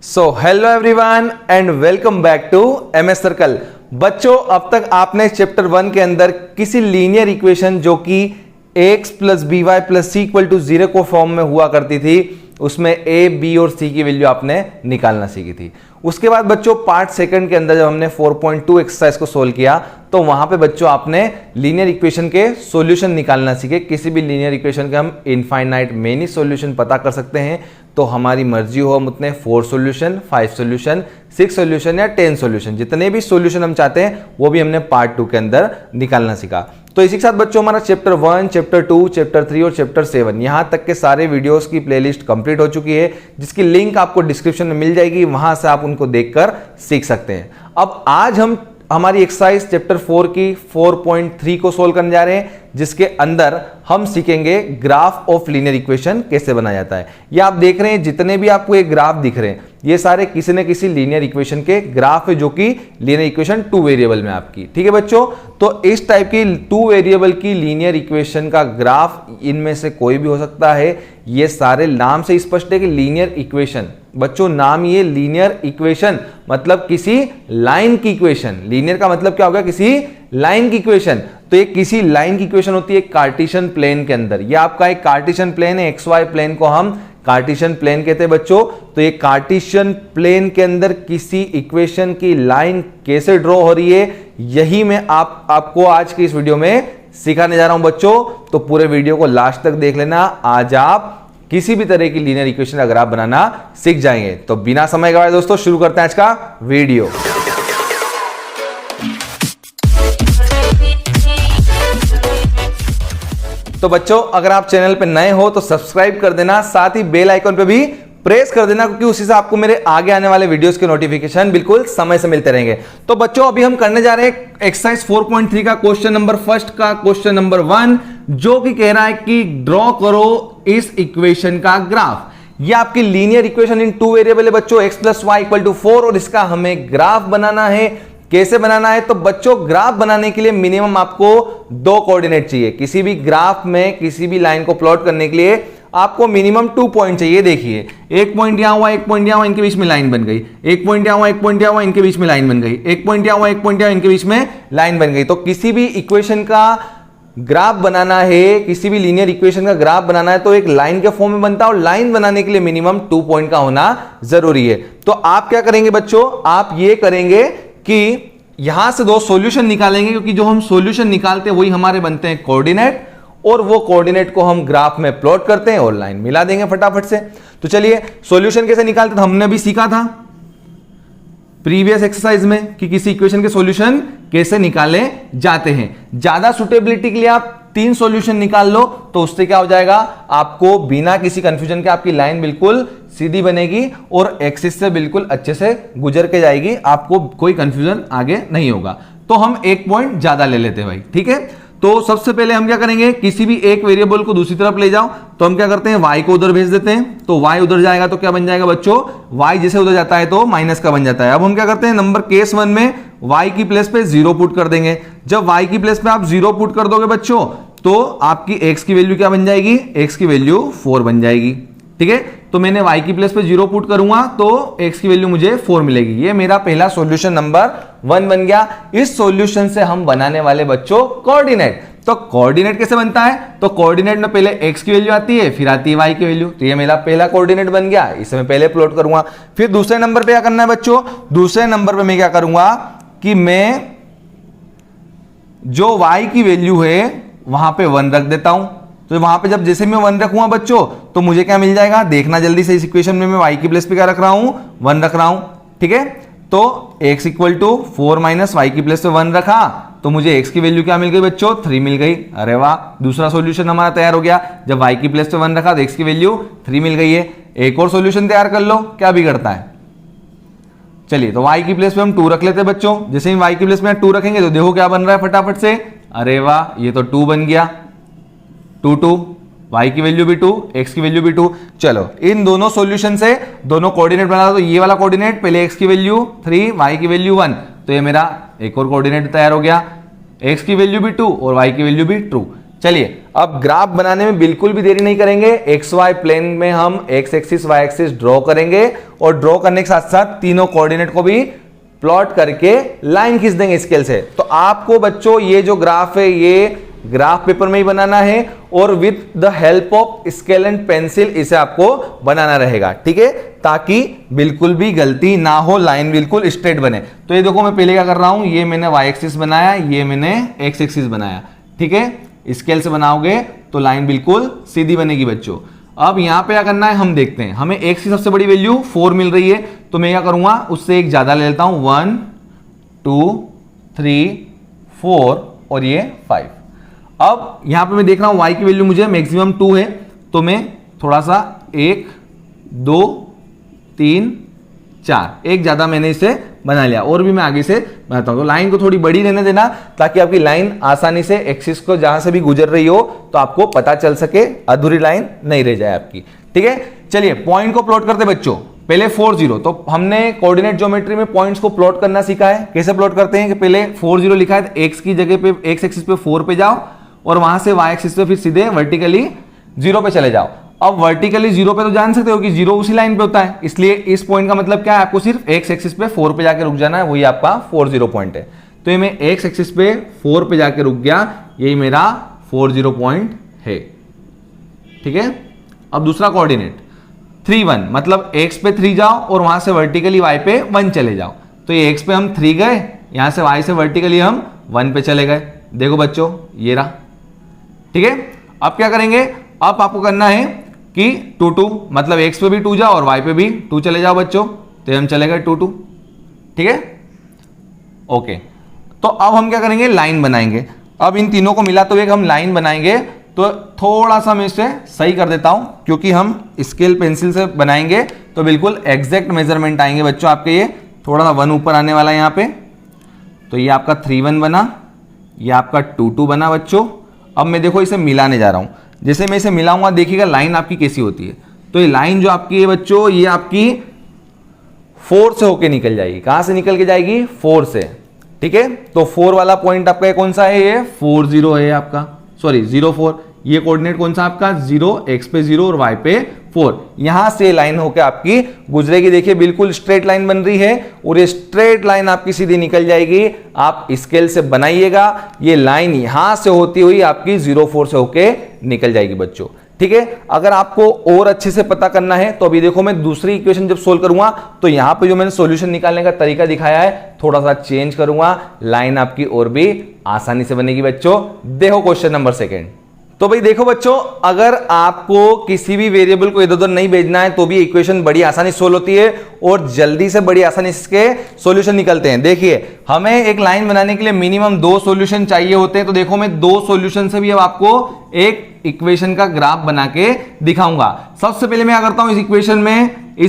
So hello everyone and welcome back to MS circle. बच्चों, अब तक आपने चैप्टर 1 के अंदर किसी लीनियर इक्वेशन जो कि ax plus B Y plus C equal to 0 को फॉर्म में हुआ करती थी, उसमें a, b और c की वैल्यू आपने निकालना सीखी थी। उसके बाद बच्चों पार्ट सेकंड के अंदर जब हमने 4.2 एक्सरसाइज को सोल्व किया तो वहां पे बच्चों आपने लीनियर इक्वेशन के सॉल्यूशन निकालना सीखे। किसी भी लीनियर इक्वेशन के हम इनफाइनाइट मेनी सॉल्यूशन पता कर सकते हैं, तो हमारी मर्जी हो हम उतने 4 सॉल्यूशन, 5 सॉल्यूशन, 6 सॉल्यूशन या 10 सॉल्यूशन, जितने भी सॉल्यूशन हम चाहते हैं वो भी हमने पार्ट 2 के अंदर निकालना सीखा। तो इसी के साथ बच्चों हमारा चैप्टर 1, चैप्टर 2, चैप्टर 3 और चैप्टर 7 यहां तक के सारे वीडियोस की प्लेलिस्ट कंप्लीट हो चुकी है, जिसकी लिंक आपको डिस्क्रिप्शन में मिल जाएगी, वहां से आप उनको देखकर सीख सकते हैं। अब आज हम हमारी एक्सरसाइज चैप्टर 4 की 4.3 को सोल्व करने जा रहे हैं, जिसके अंदर हम सीखेंगे ग्राफ ऑफ लीनियर इक्वेशन कैसे बनाया जाता है। ये आप देख रहे हैं जितने भी आपको ये ग्राफ दिख रहे हैं ये सारे किसी न किसी लीनियर इक्वेशन के ग्राफ है, जो कि लीनियर इक्वेशन 2 वेरिएबल में आपकी। ठीक है बच्चों, तो इस टाइप की 2 वेरिएबल की लीनियर इक्वेशन का ग्राफ इनमें से कोई भी हो सकता है। ये सारे नाम से स्पष्ट है कि लीनियर इक्वेशन, बच्चों नाम ये लीनियर इक्वेशन मतलब किसी लाइन की इक्वेशन। लीनियर का मतलब क्या होगा? किसी लाइन की इक्वेशन। तो ये किसी लाइन की इक्वेशन होती है कार्टेशियन प्लेन के अंदर। ये आपका एक कार्टेशियन प्लेन है, एक्स वाई प्लेन को हम कार्टेशियन प्लेन कहते हैं बच्चों। तो ये कार्टेशियन प्लेन के अंदर किसी इक्वेशन की लाइन कैसे ड्रॉ हो रही है, यही मैं आपको आज की इस वीडियो में सिखाने जा रहा हूं बच्चों। तो पूरे वीडियो को लास्ट तक देख लेना, आज आप किसी भी तरह की लीनियर इक्वेशन का ग्राफ बनाना सीख जाएंगे। तो बिना समय गवाए दोस्तों शुरू करते हैं आज का वीडियो। तो बच्चों अगर आप चैनल पे नए हो तो सब्सक्राइब कर देना, साथ ही बेल आइकन पे भी प्रेस कर देना, क्योंकि उसी से आपको मेरे आगे आने वाले वीडियोस के नोटिफिकेशन बिल्कुल समय से मिलते रहेंगे। तो बच्चों अभी हम करने जा रहे हैं एक्सरसाइज 4.3 का क्वेश्चन नंबर फर्स्ट का क्वेश्चन नंबर 1, जो कि कह रहा है कि ड्रॉ करो इस इक्वेशन का ग्राफ। ये आपकी लीनियर इक्वेशन इन 2 वेरिएबल है बच्चों, x plus Y equal to 4, और इसका हमें ग्राफ बनाना है। कैसे बनाना है? तो बच्चों ग्राफ बनाने के लिए मिनिमम आपको 2 कोऑर्डिनेट चाहिए। किसी भी ग्राफ में किसी भी लाइन को प्लॉट करने के लिए आपको मिनिमम 2 पॉइंट चाहिए। देखिए एक पॉइंट यहां हुआ, एक पॉइंट यहां हुआ, इनके बीच में लाइन बन गई। एक पॉइंट यहां हुआ, एक पॉइंट यहां हुआ, इनके बीच में लाइन बन गई। एक पॉइंट यहां हुआ, एक पॉइंट यहां, इनके बीच में लाइन बन गई। तो किसी भी इक्वेशन का ग्राफ बनाना है, किसी भी लीनियर इक्वेशन का ग्राफ बनाना है तो एक लाइन के फॉर्म में बनता है, और लाइन बनाने के लिए मिनिमम 2 पॉइंट का होना जरूरी है। तो आप क्या करेंगे बच्चों? आप ये करेंगे कि यहां से 2 सॉल्यूशन निकालेंगे, क्योंकि जो हम सॉल्यूशन निकालते हैं वही हमारे बनते हैं कोऑर्डिनेट, और वो कोऑर्डिनेट को हम ग्राफ में प्लॉट करते हैं और लाइन मिला देंगे फटाफट से। तो चलिए सॉल्यूशन कैसे निकालते तो हमने अभी सीखा था प्रीवियस एक्सरसाइज में कि किसी इक्वेशन के सॉल्यूशन कैसे निकाले जाते हैं। ज्यादा सुटेबिलिटी के लिए आप 3 सॉल्यूशन निकाल लो, तो उससे क्या हो जाएगा, आपको बिना किसी कंफ्यूजन के आपकी लाइन बिल्कुल सीधी बनेगी और एक्सिस से बिल्कुल अच्छे से गुजर के जाएगी, आपको कोई कंफ्यूजन आगे नहीं होगा। तो हम 1 पॉइंट ज्यादा ले लेते हैं भाई, ठीक है। तो सबसे पहले हम क्या करेंगे, किसी भी एक वेरिएबल को दूसरी तरफ ले जाओ, तो हम क्या करते हैं y को उधर भेज देते हैं। तो y उधर जाएगा तो क्या बन जाएगा बच्चों, y जैसे उधर जाता है तो माइनस का बन जाता है। अब हम क्या करते हैं, नंबर केस 1 में y की प्लेस पे 0 पुट कर देंगे। जब y की प्लेस पे आप 0 पुट कर दोगे बच्चों, तो आपकी x की वैल्यू क्या बन जाएगी, x की वैल्यू 4 बन जाएगी। ठीक है, तो मैंने y की प्लेस पे 0 पुट करूंगा तो x की वैल्यू मुझे 4 मिलेगी। ये मेरा पहला सॉल्यूशन नंबर 1 बन गया। इस सॉल्यूशन से हम बनाने वाले बच्चों कोऑर्डिनेट। तो कोऑर्डिनेट कैसे बनता है, तो कोऑर्डिनेट में पहले x की वैल्यू आती है, फिर आती है y की वैल्यू। तो ये मेरा पहला कोऑर्डिनेट बन गया, इसे मैं पहले प्लॉट करूंगा। फिर दूसरे नंबर पे क्या करना है बच्चों, दूसरे नंबर पे मैं क्या करूंगा कि मैं जो y की वैल्यू है वहां पे 1 रख देता हूं। तो वहां पे जब जैसे मैं 1 रखूंगा बच्चों, तो मुझे क्या मिल जाएगा, देखना जल्दी से। इस इक्वेशन में मैं y की प्लेस पे क्या रख रहा हूं, 1 रख रहा हूं। ठीक है, तो x equal to 4 minus y की प्लेस पे 1 रखा, तो मुझे x की वैल्यू क्या मिल गई बच्चों, 3 मिल गई। अरे वाह, दूसरा सॉल्यूशन हमारा तैयार हो गया। जब y की प्लेस पे 1 रखा तो x की वैल्यू 3 मिल गई है। एक और सॉल्यूशन तैयार कर लो, क्या बिगड़ता है। चलिए, तो y की प्लेस पे हम 2 रख लेते हैं बच्चों। जैसे ही y की प्लेस में 2 रखेंगे तो देखो क्या बन रहा है फटाफट से। अरे वाह, ये तो 2 बन गया। 2 2, y की वैल्यू भी 2, x की वैल्यू भी 2। चलो इन दोनों सॉल्यूशन से दोनों कोऑर्डिनेट बना दो। ये वाला कोऑर्डिनेट पहले x की वैल्यू 3, y की वैल्यू 1, तो ये मेरा एक और कोऑर्डिनेट तैयार हो गया। x की वैल्यू भी 2 और y की वैल्यू भी 2। चलिए अब ग्राफ बनाने में बिल्कुल भी देरी नहीं करेंगे, एक्स वाई प्लेन में हम x axis y axis draw करेंगे और ड्रॉ करने के साथ साथ तीनों कोऑर्डिनेट को भी प्लॉट करके लाइन खींच देंगे स्केल से। तो आपको बच्चों ये जो ग्राफ है ये ग्राफ पेपर में ही बनाना है और with the help of scale and pencil इसे आपको बनाना रहेगा, ठीक है, ताकि बिल्कुल भी गलती ना हो, लाइन बिल्कुल स्ट्रेट बने। तो ये देखो मैं पहले क्या कर रहा हूं, ये मैंने वाई एक्सिस बनाया, ये मैंने एक्स एक्सिस बनाया, ठीक है। स्केल से बनाओगे तो लाइन बिल्कुल सीधी बनेगी बच्चों। अब यहां पे क्या करना है हम देखते हैं। हमें एक्स की सबसे बड़ी वैल्यू 4 मिल रही है, तो मैं क्या करूंगा उससे एक ज्यादा ले लेता हूं, 1 2 3 4 और ये 5। अब यहां पे मैं देख रहा हूं y की वैल्यू मुझे मैक्सिमम 2 है, तो मैं थोड़ा सा 1 2 3 4 एक ज्यादा मैंने इसे बना लिया और भी मैं आगे से बनाता हूं। तो लाइन को थोड़ी बड़ी रहने देना ताकि आपकी लाइन आसानी से एक्सिस को जहां से भी गुजर रही हो तो आपको पता चल सके, अधूरी लाइन नहीं रह जाए आपकी, ठीक है। चलिए पॉइंट को प्लॉट करते बच्चों। पहले 4 0, तो हमने कोऑर्डिनेट ज्योमेट्री में पॉइंट्स को प्लॉट करना सीखा है। कैसे प्लॉट करते हैं कि पहले 4 0 लिखा है तो एक्स की जगह पे एक्स एक्सिस पे 4 पे जाओ और वहां से वाई एक्सिस पे फिर सीधे वर्टिकली 0 पे चले जाओ। अब वर्टिकली 0 पे तो जान सकते हो कि 0 उसी लाइन पे होता है, इसलिए इस पॉइंट का मतलब क्या है, आपको सिर्फ एक्स एक्सिस पे 4 पे जाके रुक जाना है, वही आपका 4 0 पॉइंट है। तो ये मैं एक्स एक्सिस पे 4 पे जाके रुक गया, यही मेरा 4 0 पॉइंट है, ठीक है। अब दूसरा कोऑर्डिनेट 3 1, मतलब एक्स पे 3 जाओ और वहां से वर्टिकली वाई पे 1 चले जाओ। तो ये एक्स पे हम 3 गए, यहां से वाई से वर्टिकली हम 1 पे चले गए। देखो बच्चों ये रहा, ठीक है। अब क्या करेंगे, अब आपको करना है कि 2 2, मतलब एक्स पे भी 2 जाओ और वाई पे भी 2 चले जाओ बच्चों, तो हम चले गए 2 2, ठीक है, ओके। तो अब हम क्या करेंगे, लाइन बनाएंगे। अब इन तीनों को मिला तो एक हम लाइन बनाएंगे, तो थोड़ा सा मैं इसे सही कर देता हूं क्योंकि हम स्केल पेंसिल से बनाएंगे तो बिल्कुल एग्जैक्ट मेजरमेंट आएंगे बच्चों आपके। ये थोड़ा सा 1 ऊपर आने वाला है यहाँ पे, तो ये आपका 3 1 बना, ये आपका 2 2 बना बच्चों। अब मैं देखो इसे मिलाने जा रहा हूं, जैसे मैं इसे मिलाऊंगा देखिएगा लाइन आपकी कैसी होती है। तो ये लाइन जो आपकी है बच्चों, ये आपकी 4 से होके निकल जाएगी। कहां से निकल के जाएगी, 4 से, ठीक है। तो 4 वाला पॉइंट आपका कौन सा है, ये 4 0 है आपका, सॉरी 0 4। ये कोऑर्डिनेट कौन सा आपका 0, एक्स पे 0 और वाई पे 4। यहां से लाइन होकर आपकी गुजरेगी, देखिए बिल्कुल स्ट्रेट लाइन बन रही है और ये स्ट्रेट लाइन आपकी सीधी निकल जाएगी। आप स्केल से बनाइएगा, ये लाइन यहां से होती हुई आपकी 0 4 से होके निकल जाएगी बच्चों, ठीक है। अगर आपको और अच्छे से पता करना है तो अभी देखो मैं दूसरी इक्वेशन जब सोल्व करूंगा तो यहां पे जो मैंने सॉल्यूशन निकालने का तरीका दिखाया है थोड़ा सा चेंज करूंगा, लाइन आपकी और भी आसानी से बनेगी बच्चों। देखो क्वेश्चन नंबर 2। तो भाई देखो बच्चों, अगर आपको किसी भी वेरिएबल को इधर उधर नहीं भेजना है तो भी इक्वेशन बड़ी आसानी सोल्व होती है और जल्दी से बड़ी आसानी से इसके सॉल्यूशन निकलते हैं। देखिए हमें एक लाइन बनाने के लिए मिनिमम 2 सॉल्यूशन चाहिए होते हैं, तो देखो मैं 2 सॉल्यूशन से भी अब आपको एक इक्वेशन का ग्राफ बना के दिखाऊंगा। सबसे पहले मैं क्या करता हूं, इस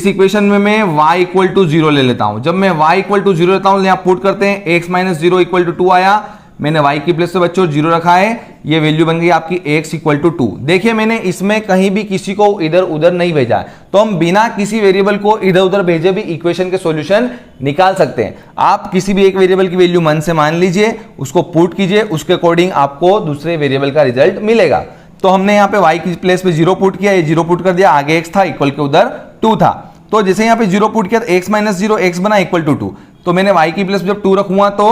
इक्वेशन में मैं y इक्वल टू 0 ले लेता हूं। जब मैं y इक्वल टू 0 लेता हूं, यहां पुट करते हैं, x माइनस 0 इक्वल टू 2 आया, मैंने y की प्लेस पे बच्चों 0 रखा है, ये वैल्यू बन गई आपकी x इक्वल टू 2। देखिए मैंने इसमें कहीं भी किसी को इधर उधर नहीं भेजा है, तो हम बिना किसी वेरिएबल को इधर उधर भेजे भी इक्वेशन के सॉल्यूशन निकाल सकते हैं। आप किसी भी एक वेरिएबल की वैल्यू मन से मान लीजिए, उसको पुट कीजिए, उसके अकॉर्डिंग आपको दूसरे वेरिएबल का रिजल्ट मिलेगा। तो हमने यहाँ पे y की प्लेस पे 0 पुट किया, ये 0 पुट कर दिया, आगे x था इक्वल के उधर 2 था, तो जैसे यहाँ पे 0 पुट किया तो x माइनस 0 x बना इक्वल टू 2, तो मैंने y की प्लेस जब 2 रखूंगा तो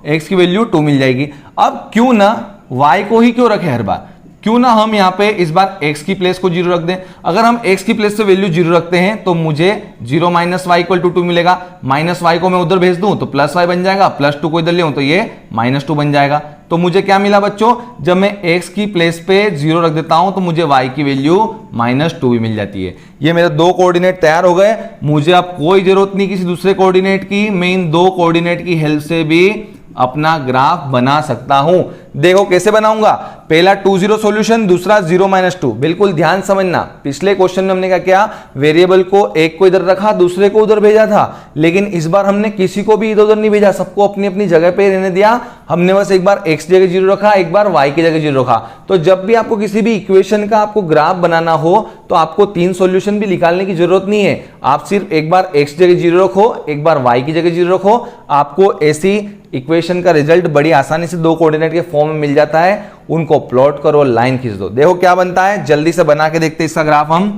x की वैल्यू 2 मिल जाएगी। अब क्यों ना y को ही क्यों रखे हर बार, क्यों ना हम यहाँ पे इस बार x की प्लेस को 0 रख दें। अगर हम x की प्लेस से वैल्यू 0 रखते हैं तो मुझे 0 माइनस वाई इक्वल टू 2 मिलेगा। माइनस वाई को मैं उधर भेज दूं तो प्लस वाई बन जाएगा, प्लस 2 को इधर ले तो ये माइनस 2 बन जाएगा। तो मुझे क्या मिला बच्चों, जब मैं x की प्लेस पे 0 रख देता हूं तो मुझे y की वैल्यू माइनस 2 भी मिल जाती है। ये मेरे 2 कोऑर्डिनेट तैयार हो गए, मुझे अब कोई जरूरत नहीं किसी दूसरे कोऑर्डिनेट की, मैं इन 2 कोऑर्डिनेट की हेल्प से भी अपना ग्राफ बना सकता हूं। देखो कैसे बनाऊंगा, पहला 2 0 सॉल्यूशन, दूसरा 0 माइनस 2। बिल्कुल ध्यान समझना, पिछले क्वेश्चन में हमने क्या किया, वेरिएबल को एक को इधर रखा, दूसरे को उधर भेजा था, लेकिन इस बार हमने किसी को भी इधर उधर नहीं भेजा, सबको अपनी अपनी जगह पे रहने दिया। हमने बस एक बार x जगह 0 रखा, एक बार y की जगह 0 रखा। तो जब भी आपको किसी भी इक्वेशन का आपको ग्राफ बनाना हो तो आपको 3 सॉल्यूशन भी निकालने की जरूरत नहीं है, आप सिर्फ एक बार x जगह 0 रखो, एक बार y की जगह 0 रखो, आपको ऐसी इक्वेशन का रिजल्ट बड़ी आसानी से 2 कोऑर्डिनेट के फॉर्म फॉर्म में मिल जाता है, उनको प्लॉट करो, लाइन खींच दो। देखो क्या बनता है, जल्दी से बना के देखते हैं इसका ग्राफ हम।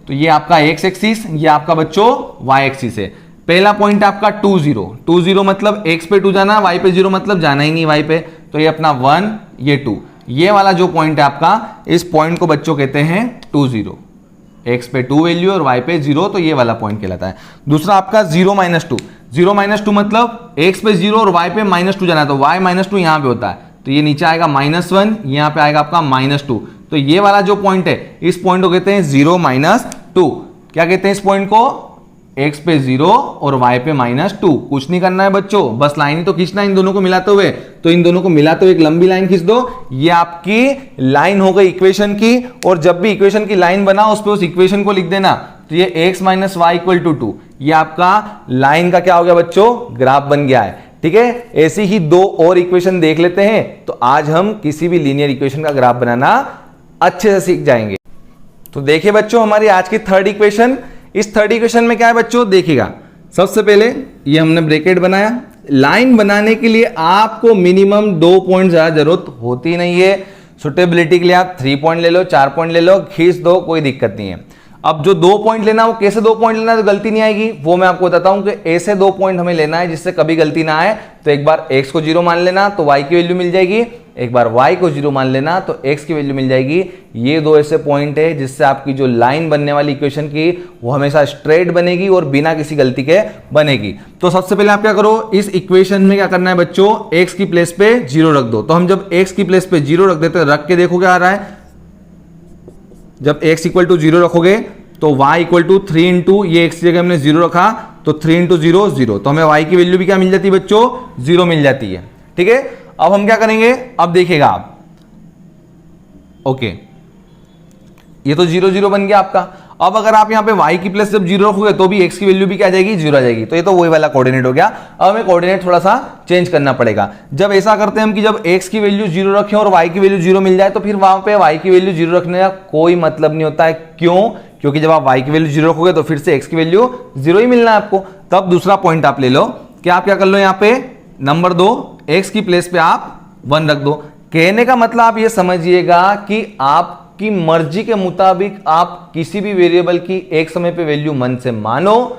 तो ये आपका एक्स एक्सिस, ये आपका बच्चों वाई एक्सिस है। पहला पॉइंट आपका 2 0, 2 0 मतलब x पे 2 जाना, y पे 0 मतलब जाना ही नहीं y पे, तो ये अपना 1, ये 2, ये वाला जो पॉइंट है आपका, इस पॉइंट को बच्चों कहते हैं 2 0, x पे 2 वैल्यू और y पे 0, तो ये वाला पॉइंट कहलाता है। दूसरा आपका 0 -2, 0 -2 मतलब x पे 0 और y पे -2 जाना है, तो y -2 यहाँ पे होता है, तो ये नीचे आएगा -1, यहाँ पे आएगा आपका -2, तो ये वाला जो पॉइंट है, इस पॉइंट को कहते हैं 0 -2। क्या कहते हैं इस पॉइंट को, x पे 0 और y पे -2। कुछ नहीं करना है बच्चों, बस लाइन ही तो खींचना है इन दोनों को मिलाते हुए, तो इन दोनों को मिलाते हुए एक लंबी लाइन खींच दो। ये आपकी लाइन हो गई इक्वेशन की, और जब भी इक्वेशन की लाइन बनाओ उस पे उस इक्वेशन को लिख देना, तो ये x - y = 2, ये आपका लाइन का क्या हो गया बच्चों, ग्राफ बन गया है। ठीक है, ऐसी ही दो और इक्वेशन देख लेते हैं, तो आज हम किसी भी लीनियर इक्वेशन का ग्राफ बनाना अच्छे से सीख जाएंगे। तो देखिए बच्चों, हमारी आज की थर्ड इक्वेशन, इस थर्ड इक्वेशन में क्या है बच्चों, देखिएगा। सबसे पहले ये हमने ब्रैकेट बनाया। लाइन बनाने के लिए आपको मिनिमम 2 पॉइंट ज्यादा जरूरत होती नहीं है। सुटेबिलिटी के लिए आप 3 पॉइंट ले लो, 4 पॉइंट ले लो, खींच दो, कोई दिक्कत नहीं है। अब जो 2 पॉइंट लेना, वो कैसे 2 पॉइंट लेना तो गलती नहीं आएगी, वो मैं आपको बताता हूं कि ऐसे 2 पॉइंट हमें लेना है जिससे कभी गलती ना आए। तो एक बार x को 0 मान लेना तो y की वैल्यू मिल जाएगी, एक बार y को 0 मान लेना तो x की वैल्यू मिल जाएगी। ये 2 ऐसे पॉइंट है जिससे आपकी जो लाइन बनने वाली इक्वेशन की, वो हमेशा स्ट्रेट बनेगी और बिना किसी गलती के बनेगी। तो सबसे पहले आप क्या करो, इस इक्वेशन में क्या करना है बच्चों, x की प्लेस पे 0 रख दो। तो हम जब x की प्लेस पे 0 रख देते हैं, रख के देखो क्या आ रहा है। जब x = 0 रखोगे तो y = 3 इंटू, ये x की जगह हमने 0 रखा, तो 3 × 0 0, तो हमें y की वैल्यू भी क्या मिल जाती है बच्चों, 0 मिल जाती है। ठीक है, अब हम क्या करेंगे, अब देखिएगा आप, ओके, ये तो 0 0 बन गया आपका। अब अगर आप यहाँ पे y की प्लेस जब 0 रखोगे तो भी x की वैल्यू भी क्या आ जाएगी, 0 आ जाएगी। तो ये तो वही वाला कोऑर्डिनेट हो गया। अब हमें कोऑर्डिनेट थोड़ा सा चेंज करना पड़ेगा। जब ऐसा करते हैं हम कि जब x की वैल्यू 0 रखें और y की वैल्यू 0 मिल जाए, तो फिर वहां पे y की वैल्यू 0 रखने का कोई मतलब नहीं होता है। क्यों? क्योंकि जब आप y की वैल्यू 0 रखोगे तो फिर से x की वैल्यू 0 ही मिलना है आपको। तब दूसरा पॉइंट आप ले लो कि आप क्या कर लो, यहाँ पे नंबर 2, x की प्लेस पे आप 1 रख दो। कहने का मतलब आप ये समझिएगा कि आपकी मर्जी के मुताबिक आप किसी भी वेरिएबल की एक समय पे वैल्यू मन से मानो,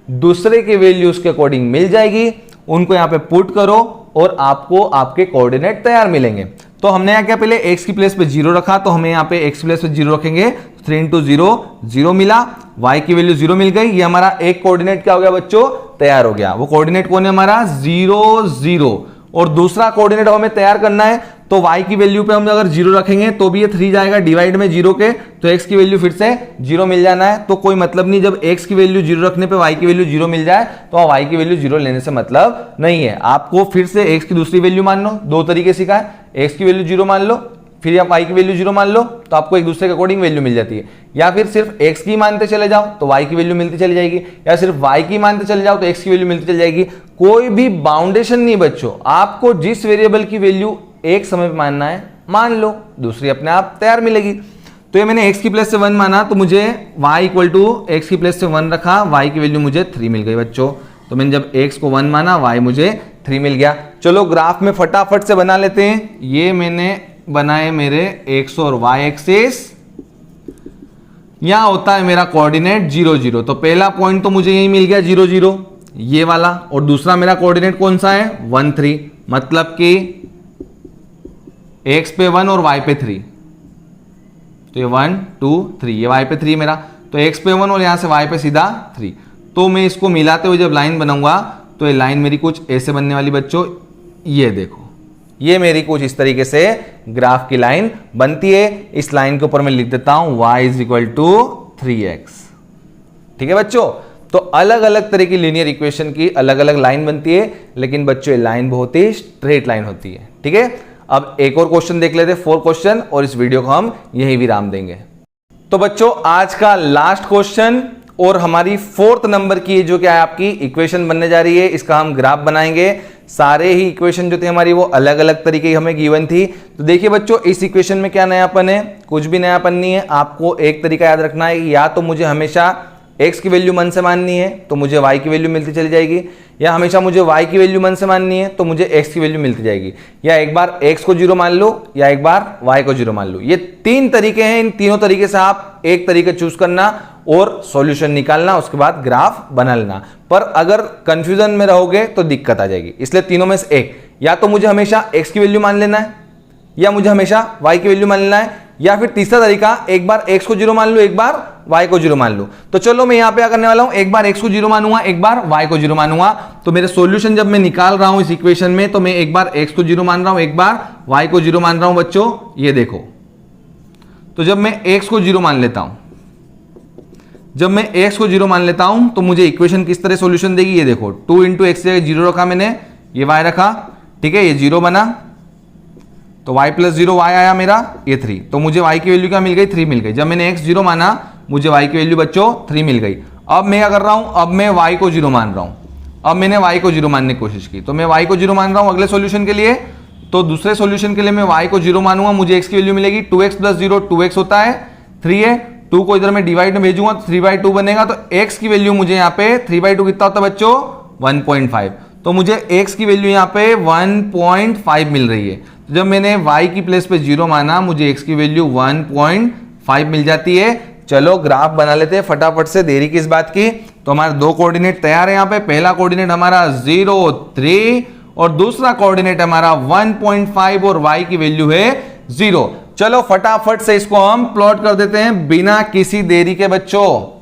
दूसरे की वैल्यू उसके अकॉर्डिंग मिल जाएगी, उनको यहां पे पुट करो और आपको आपके कोऑर्डिनेट तैयार मिलेंगे। तो हमने यहां क्या, पहले x की प्लेस पे 0 रखा, तो हमें यहां पे x की प्लेस पे 0 रखेंगे, 3 × 0 0 मिला, y की वैल्यू 0 मिल गई। ये हमारा एक कोऑर्डिनेट क्या हो गया बच्चों, तैयार हो गया। वो कोऑर्डिनेट कौन है हमारा, 0 0। और दूसरा कोऑर्डिनेट हमें तैयार करना है, तो y की वैल्यू पे हम अगर 0 रखेंगे तो भी ये 3 जाएगा डिवाइड में 0 के, तो x की वैल्यू फिर से 0 मिल जाना है। तो कोई मतलब नहीं, जब x की वैल्यू 0 रखने पे y की वैल्यू 0 मिल जाए तो y की वैल्यू 0 लेने से मतलब नहीं है। आपको फिर से x की दूसरी वैल्यू मान लो, 2 तरीके सिखा है, x की वैल्यू 0 मान लो, फिर आप y की वैल्यू 0 मान लो, तो आपको एक दूसरे के अकॉर्डिंग वैल्यू मिल जाती है। या फिर सिर्फ x की मानते चले जाओ तो y की वैल्यू मिलती चली जाएगी, या सिर्फ y की मानते चले जाओ तो x की वैल्यू मिलती चली जाएगी। कोई भी बाउंडेशन नहीं बच्चों, आपको जिस वेरिएबल की वैल्यू एक समय पे मानना है मान लो, दूसरी अपने आप तैयार मिलेगी। तो ये मैंने x की प्लेस से 1 माना, तो मुझे y = x की प्लेस से 1 रखा, y की वैल्यू मुझे 3 मिल गई बच्चों। तो मैंने जब x को 1 माना, y मुझे 3 मिल गया। चलो ग्राफ में फटाफट से बना लेते हैं। ये मैंने बनाए मेरे x और y एक्सिस, यहां होता है मेरा कोऑर्डिनेट 0 0। तो पहला पॉइंट तो मुझे यही मिल गया 0 0, ये वाला, और दूसरा मेरा कोऑर्डिनेट कौन सा है, 1 3, मतलब कि x पे 1 और y पे 3, तो ये 1 2 3, ये y पे 3 मेरा, तो x पे 1 और यहां से y पे सीधा 3। तो मैं इसको मिलाते हुए जब लाइन बनाऊंगा तो ये लाइन मेरी कुछ ऐसे बनने वाली बच्चों, ये देखो, ये मेरी कुछ इस तरीके से ग्राफ की लाइन बनती है। इस लाइन के ऊपर मैं लिख देता हूं y = 3x। ठीक है बच्चों, तो अलग अलग तरह की लीनियर इक्वेशन की अलग अलग लाइन बनती है, लेकिन बच्चों ये लाइन बहुत ही स्ट्रेट लाइन होती है। ठीक है, अब एक और क्वेश्चन देख लेते हैं, 4 क्वेश्चन, और इस वीडियो को हम यही विराम देंगे। तो बच्चों आज का लास्ट क्वेश्चन और हमारी 4th नंबर की जो क्या है आपकी इक्वेशन बनने जा रही है, इसका हम ग्राफ बनाएंगे। सारे ही इक्वेशन जो थे हमारी वो अलग अलग तरीके की हमें गिवन थी। तो देखिए बच्चों, इस इक्वेशन में क्या नयापन है, कुछ भी नयापन नहीं है। आपको एक तरीका याद रखना है, या तो मुझे हमेशा x की वैल्यू मन से माननी है तो मुझे y की वैल्यू मिलती चली जाएगी, या हमेशा मुझे y की वैल्यू मन से माननी है तो मुझे x की वैल्यू मिलती जाएगी, या एक बार x को 0 मान लो या एक बार y को 0 मान लो। ये 3 तरीके हैं, इन तीनों तरीके से आप एक तरीके चूज करना और सॉल्यूशन निकालना, उसके बाद ग्राफ बना लेना। पर अगर कंफ्यूजन में रहोगे तो दिक्कत आ जाएगी, इसलिए तीनों में से एक, या तो मुझे हमेशा x की वैल्यू मान लेना है, या मुझे हमेशा y की वैल्यू मान लेना है, या फिर तीसरा तरीका एक बार x को 0 मान लो एक बार y को 0 मान लो। तो चलो मैं यहां पे क्या करने वाला हूं, एक बार x को 0 मानूंगा एक बार y को 0 मानूंगा। तो मेरे सॉल्यूशन जब मैं निकाल रहा हूं इस इक्वेशन में तो मैं एक बार x को 0 मान रहा हूं एक बार y को 0 मान रहा हूं बच्चों, ये देखो। तो जब मैं x को 0 मान लेता हूं, जब मैं x को 0 मान लेता हूं तो मुझे इक्वेशन किस तरह सॉल्यूशन देगी, ये देखो 2 इंटू एक्स जगह 0 रखा मैंने, ये y रखा, ठीक है, ये 0 बना तो y प्लस 0 y आया मेरा, ये 3, तो मुझे y की वैल्यू क्या मिल गई, 3 मिल गई। जब मैंने x 0 माना मुझे y की वैल्यू बच्चों 3 मिल गई। अब मैं क्या कर रहा हूं, अब मैं y को 0 मान रहा हूं, अब मैंने y को 0 मानने की कोशिश की तो मैं y को 0 मान रहा हूं अगले सॉल्यूशन के लिए। तो दूसरे सॉल्यूशन के लिए मैं y को 0 मानूंगा, मुझे x की वैल्यू मिलेगी 2x प्लस 0, 2x होता है 3 है, 2 को इधर मैं डिवाइड में भेजूंगा तो 3/2 बनेगा। तो x की वैल्यू मुझे यहाँ पे 3/2 कितना होता है बच्चों, 1.5। तो मुझे x की वैल्यू यहाँ पे 1.5 मिल रही है। तो जब मैंने y की प्लेस पे 0 माना मुझे x की वैल्यू 1.5 मिल जाती है। चलो ग्राफ बना लेते हैं फटाफट से, देरी किस बात की। तो हमारे दो कोऑर्डिनेट तैयार है यहाँ पे, पहला कोऑर्डिनेट हमारा 0, 3 और दूसरा कोऑर्डिनेट हमारा 1.5 और y की वैल्यू है 0। चलो फटाफट से इसको हम प्लॉट कर देते हैं बिना किसी देरी के बच्चों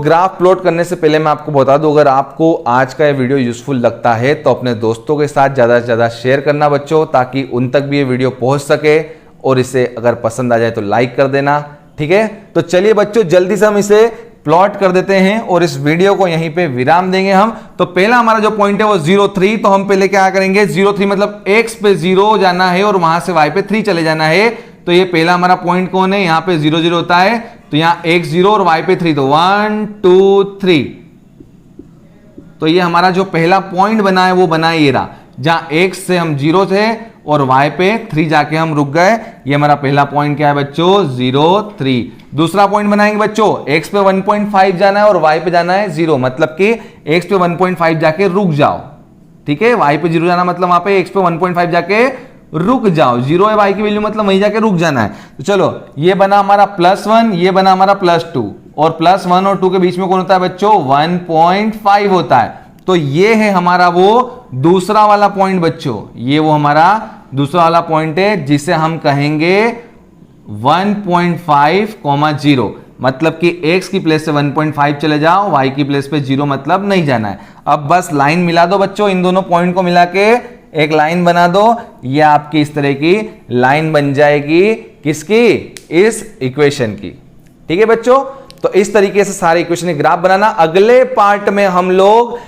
ग्राफ प्लॉट करने से पहले मैं आपको बता दूं, अगर आपको आज का ये वीडियो यूजफुल लगता है तो अपने दोस्तों के साथ ज्यादा से ज्यादा शेयर करना बच्चों, ताकि उन तक भी ये वीडियो पहुंच सके, और इसे अगर पसंद आ जाए तो लाइक कर देना, ठीक है। तो चलिए बच्चों जल्दी से हम इसे प्लॉट कर देते हैं और इस वीडियो को यहीं पे विराम देंगे हम। तो पहला हमारा जो पॉइंट है वो 0, 3, तो हम पहले क्या करेंगे, 0, 3 मतलब x पे 0 जाना है और वहां से y पे 3 चले जाना है। तो ये पहला हमारा पॉइंट कौन है, यहाँ पे 0, 0 होता है, तो यहाँ x 0 और y पे 3, तो 1, 2, 3। तो ये हमारा जो पहला पॉइंट बना है वो बना है ये रहा, जहां x से हम 0 थे और y पे 3 जाके हम रुक गए। ये हमारा पहला पॉइंट क्या है बच्चों, 0, 3। दूसरा पॉइंट बनाएंगे बच्चों, x पे 1.5 जाना है और y पे जाना है 0, मतलब कि x पे 1.5 जाके रुक जाओ, ठीक है। y पे 0 जाना मतलब वहां पे x पे 1.5 जाके रुक जाओ, 0 है y की वैल्यू मतलब वहीं जाके रुक जाना है। तो चलो ये बना हमारा +1, ये बना हमारा +2, और +1 और 2 के बीच में कौन होता है बच्चों, 1.5 होता है। तो ये है हमारा वो दूसरा वाला पॉइंट बच्चों, ये वो हमारा दूसरा वाला पॉइंट है जिसे हम कहेंगे 1.5, 0, मतलब कि x की प्लेस से 1.5 चले जाओ, y की प्लेस पे 0 मतलब नहीं जाना है। अब बस लाइन मिला दो बच्चों, इन दोनों पॉइंट को मिला के एक लाइन बना दो, ये आपकी इस तरह की लाइन बन जाएगी, किसकी, इस इक्वेशन की, ठीक है बच्चों। तो इस तरीके से सारे इक्वेशन के ग्राफ बनाना। अगले पार्ट में हम लोग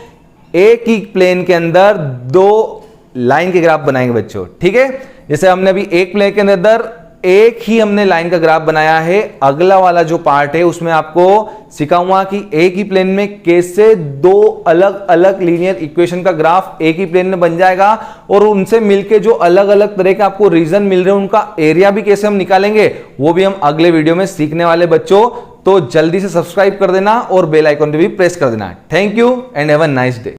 एक ही प्लेन के अंदर 2 लाइन के ग्राफ बनाएंगे बच्चों, ठीक है। जैसे हमने अभी एक प्लेन के अंदर एक ही हमने लाइन का ग्राफ बनाया है, अगला वाला जो पार्ट है उसमें आपको सिखाऊंगा कि एक ही प्लेन में कैसे 2 अलग अलग लीनियर इक्वेशन का ग्राफ एक ही प्लेन में बन जाएगा, और उनसे मिलके जो अलग अलग तरह के आपको रीजन मिल रहे हैं उनका एरिया भी कैसे हम निकालेंगे, वो भी हम अगले वीडियो में सीखने वाले बच्चों। तो जल्दी से सब्सक्राइब कर देना और बेल आइकन पे भी प्रेस कर देना। Thank you and have a nice day.